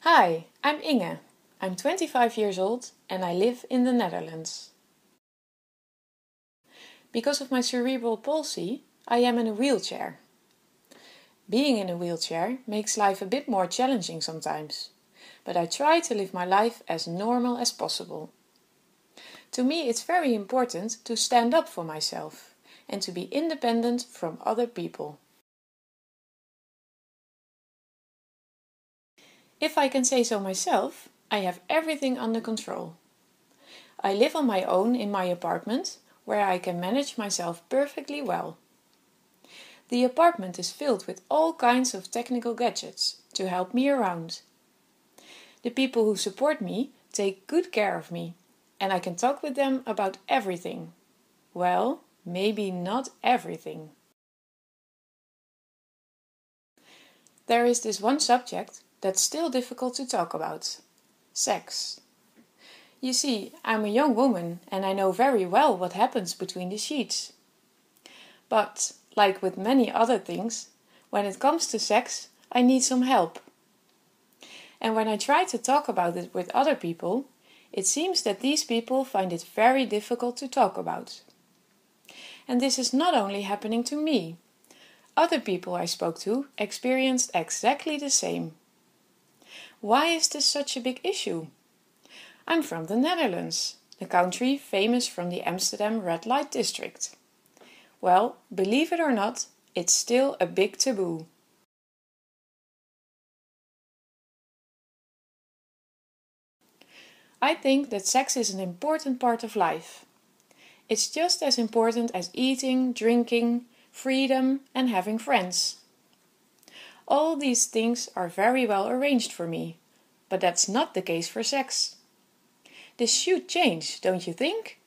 Hi, I'm Inge. I'm 25 years old and I live in the Netherlands. Because of my cerebral palsy, I am in a wheelchair. Being in a wheelchair makes life a bit more challenging sometimes, but I try to live my life as normal as possible. To me, it's very important to stand up for myself and to be independent from other people. If I can say so myself, I have everything under control. I live on my own in my apartment, where I can manage myself perfectly well. The apartment is filled with all kinds of technical gadgets to help me around. The people who support me take good care of me, and I can talk with them about everything. Well, maybe not everything. There is this one subject that's still difficult to talk about: sex. You see, I'm a young woman and I know very well what happens between the sheets. But, like with many other things, when it comes to sex, I need some help. And when I try to talk about it with other people, it seems that these people find it very difficult to talk about. And this is not only happening to me. Other people I spoke to experienced exactly the same. Why is this such a big issue? I'm from the Netherlands, the country famous from the Amsterdam red light district. Well, believe it or not, it's still a big taboo. I think that sex is an important part of life. It's just as important as eating, drinking, freedom, and having friends. All these things are very well arranged for me, but that's not the case for sex. This should change, don't you think?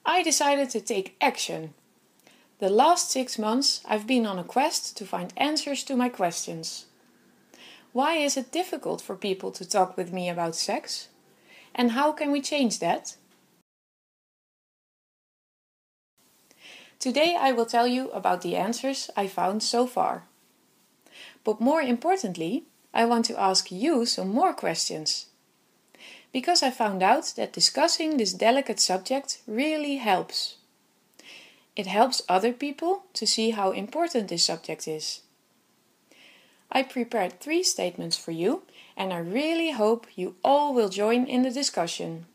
I decided to take action. The last 6 months I've been on a quest to find answers to my questions. Why is it difficult for people to talk with me about sex? And how can we change that? Today I will tell you about the answers I found so far. But more importantly, I want to ask you some more questions. Because I found out that discussing this delicate subject really helps. It helps other people to see how important this subject is. I prepared 3 statements for you and I really hope you all will join in the discussion.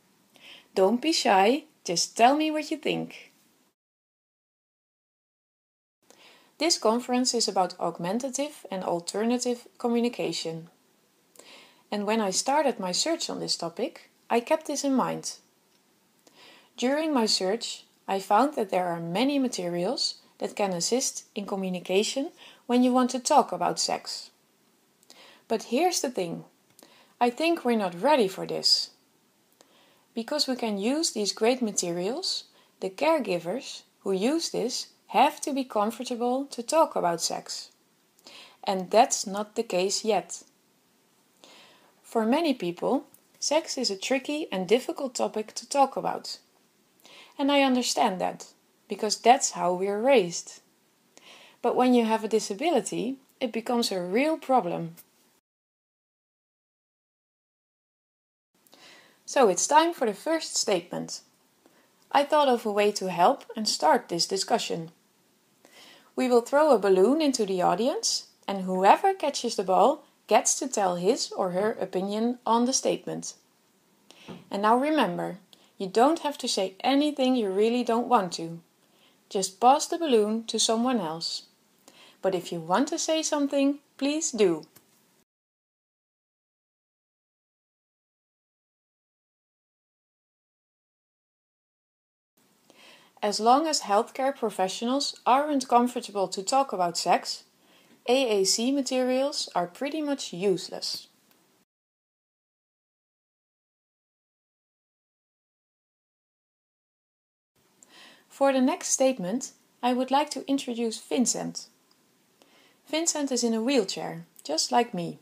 Don't be shy, just tell me what you think. This conference is about augmentative and alternative communication. And when I started my search on this topic, I kept this in mind. During my search, I found that there are many materials that can assist in communication when you want to talk about sex. But here's the thing. I think we're not ready for this. Because we can use these great materials, the caregivers who use this have to be comfortable to talk about sex. And that's not the case yet. For many people, sex is a tricky and difficult topic to talk about. And I understand that, because that's how we're raised. But when you have a disability, it becomes a real problem. So it's time for the first statement. I thought of a way to help and start this discussion. We will throw a balloon into the audience, and whoever catches the ball gets to tell his or her opinion on the statement. And now remember, you don't have to say anything you really don't want to. Just pass the balloon to someone else. But if you want to say something, please do. As long as healthcare professionals aren't comfortable to talk about sex, AAC materials are pretty much useless. For the next statement, I would like to introduce Vincent. Vincent is in a wheelchair, just like me.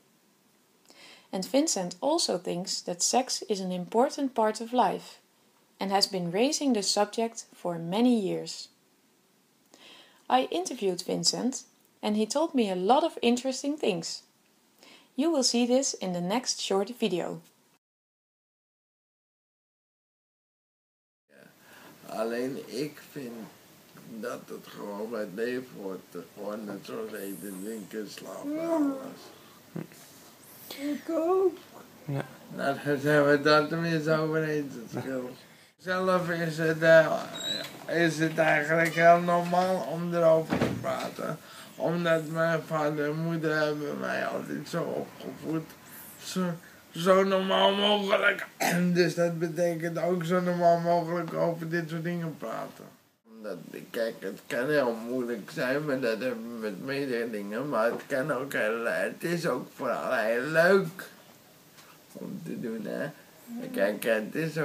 And Vincent also thinks that sex is an important part of life and has been raising the subject for many years. I interviewed Vincent and he told me a lot of interesting things. You will see this in the next short video. Alleen ik vind dat het gewoon bij het leven hoort. Gewoon net zoals eten, drinken, slapen, alles. Ik ook. Ja. Nou, dan zijn we daar tenminste over eens. Zelf is het eigenlijk heel normaal om erover te praten. Omdat mijn vader en moeder hebben mij altijd zo opgevoed. Zo normaal mogelijk. Dus dat betekent ook zo normaal mogelijk over dit soort dingen praten. Kijk, het kan heel moeilijk zijn, maar dat hebben we met meerdere dingen. Maar het is ook vooral heel leuk om te doen, hè. Kijk, het is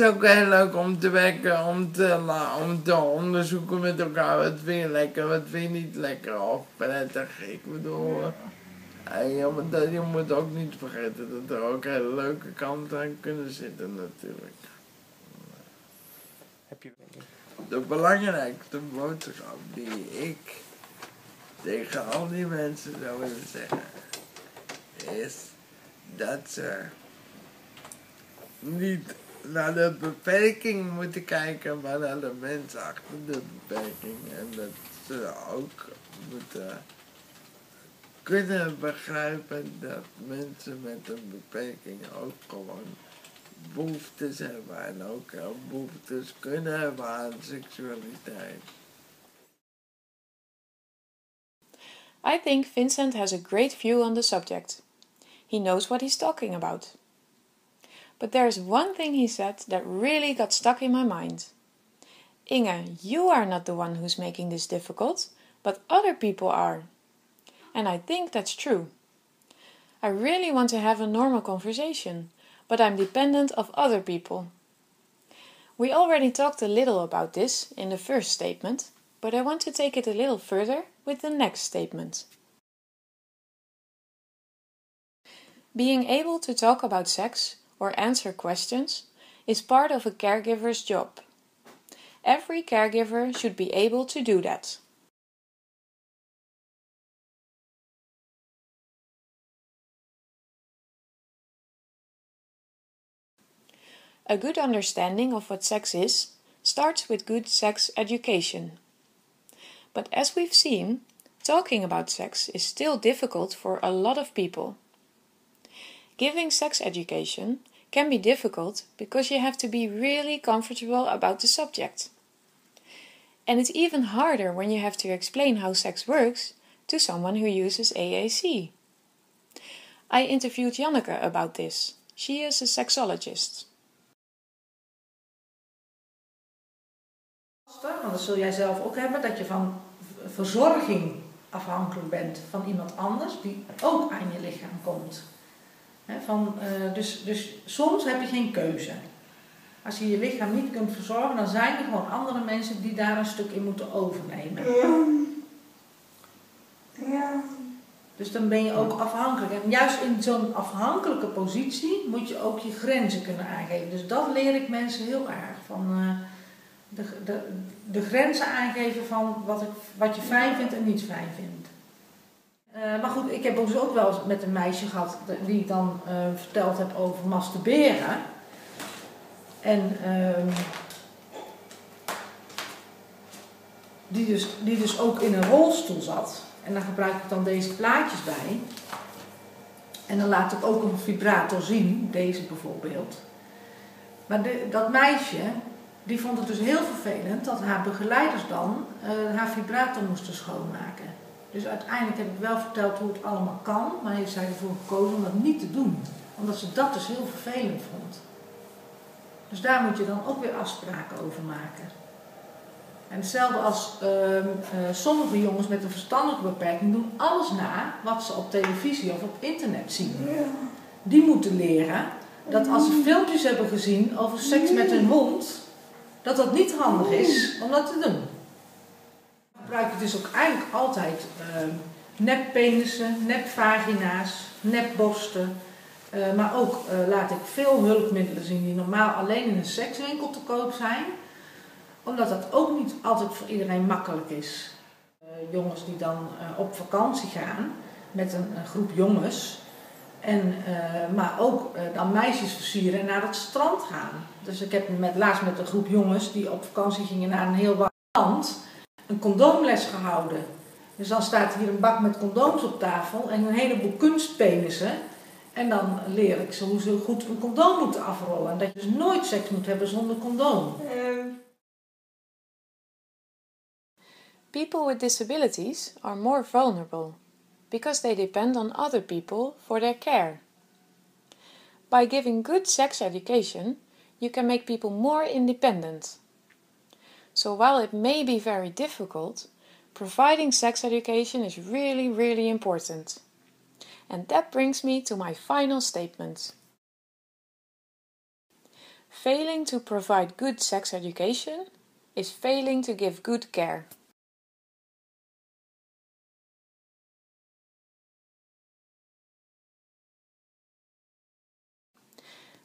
ook heel leuk om te werken, om te onderzoeken met elkaar. Wat vind je lekker, wat vind je niet lekker of prettig. Ik bedoel, je moet ook niet vergeten dat er ook hele leuke kanten aan kunnen zitten natuurlijk. De belangrijkste boodschap die ik tegen al die mensen zou willen zeggen, is dat ze niet naar de beperking moeten kijken, maar naar de mensen achter de beperking. En dat ze ook moeten kunnen begrijpen dat mensen met een beperking ook gewoon behoeftes hebben en ook behoeftes kunnen hebben aan seksualiteit. I think Vincent has a great view on the subject. He knows what he's talking about. But there is one thing he said that really got stuck in my mind. Inge, you are not the one who's making this difficult, but other people are. And I think that's true. I really want to have a normal conversation, but I'm dependent of other people. We already talked a little about this in the first statement, but I want to take it a little further with the next statement. Being able to talk about sex or answer questions is part of a caregiver's job. Every caregiver should be able to do that. A good understanding of what sex is starts with good sex education. But as we've seen, talking about sex is still difficult for a lot of people. Giving sex education can be difficult because you have to be really comfortable about the subject. And it's even harder when you have to explain how sex works to someone who uses AAC. I interviewed Janneke about this. She is a sexologist. Want dat zul jij zelf ook hebben, dat je van verzorging afhankelijk bent van iemand anders die ook aan je lichaam komt. Dus soms heb je geen keuze. Als je je lichaam niet kunt verzorgen, dan zijn er gewoon andere mensen die daar een stuk in moeten overnemen. Ja. Dus dan ben je ook afhankelijk. En juist in zo'n afhankelijke positie moet je ook je grenzen kunnen aangeven. Dus dat leer ik mensen heel erg. Van de grenzen aangeven van wat je fijn vindt en niet fijn vindt. Maar goed, ik heb dus ook wel eens met een meisje gehad die ik dan verteld heb over masturberen. En die dus ook in een rolstoel zat. En daar gebruik ik dan deze plaatjes bij. En dan laat ik ook een vibrator zien, deze bijvoorbeeld. Maar dat meisje, die vond het dus heel vervelend dat haar begeleiders dan haar vibrator moesten schoonmaken. Dus uiteindelijk heb ik wel verteld hoe het allemaal kan, maar heeft zij ervoor gekozen om dat niet te doen. Omdat ze dat dus heel vervelend vond. Dus daar moet je dan ook weer afspraken over maken. En hetzelfde als sommige jongens met een verstandelijke beperking doen alles na wat ze op televisie of op internet zien. Ja. Die moeten leren dat als ze filmpjes hebben gezien over seks met hun hond, dat niet handig is om dat te doen. Ik gebruik dus ook eigenlijk altijd neppenissen, nepvagina's, nepborsten. Maar ook laat ik veel hulpmiddelen zien die normaal alleen in een sekswinkel te koop zijn. Omdat dat ook niet altijd voor iedereen makkelijk is. Jongens die dan op vakantie gaan met een groep jongens. Maar ook dan meisjes versieren en naar het strand gaan. Dus ik heb laatst met een groep jongens die op vakantie gingen naar een heel warm land een condoomles gehouden. Dus dan staat hier een bak met condooms op tafel en een heleboel kunstpenissen. En dan leer ik ze hoe ze goed een condoom moeten afrollen. En dat je dus nooit seks moet hebben zonder condoom. People with disabilities are more vulnerable because they depend on other people for their care. By giving good sex education, you can make people more independent. So while it may be very difficult, providing sex education is really, really important. And that brings me to my final statement. Failing to provide good sex education is failing to give good care.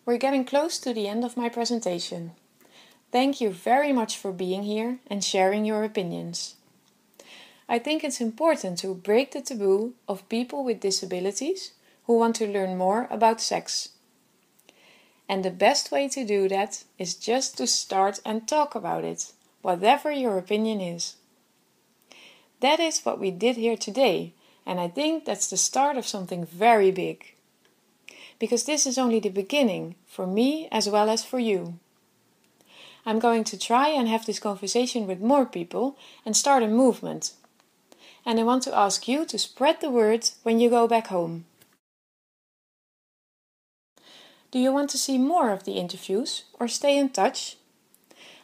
We're getting close to the end of my presentation. Thank you very much for being here and sharing your opinions. I think it's important to break the taboo of people with disabilities who want to learn more about sex. And the best way to do that is just to start and talk about it, whatever your opinion is. That is what we did here today, and I think that's the start of something very big. Because this is only the beginning, for me as well as for you. I'm going to try and have this conversation with more people and start a movement. And I want to ask you to spread the word when you go back home. Do you want to see more of the interviews or stay in touch?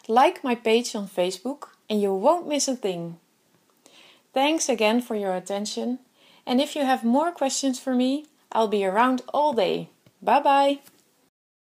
Like my page on Facebook and you won't miss a thing. Thanks again for your attention, and if you have more questions for me, I'll be around all day. Bye bye!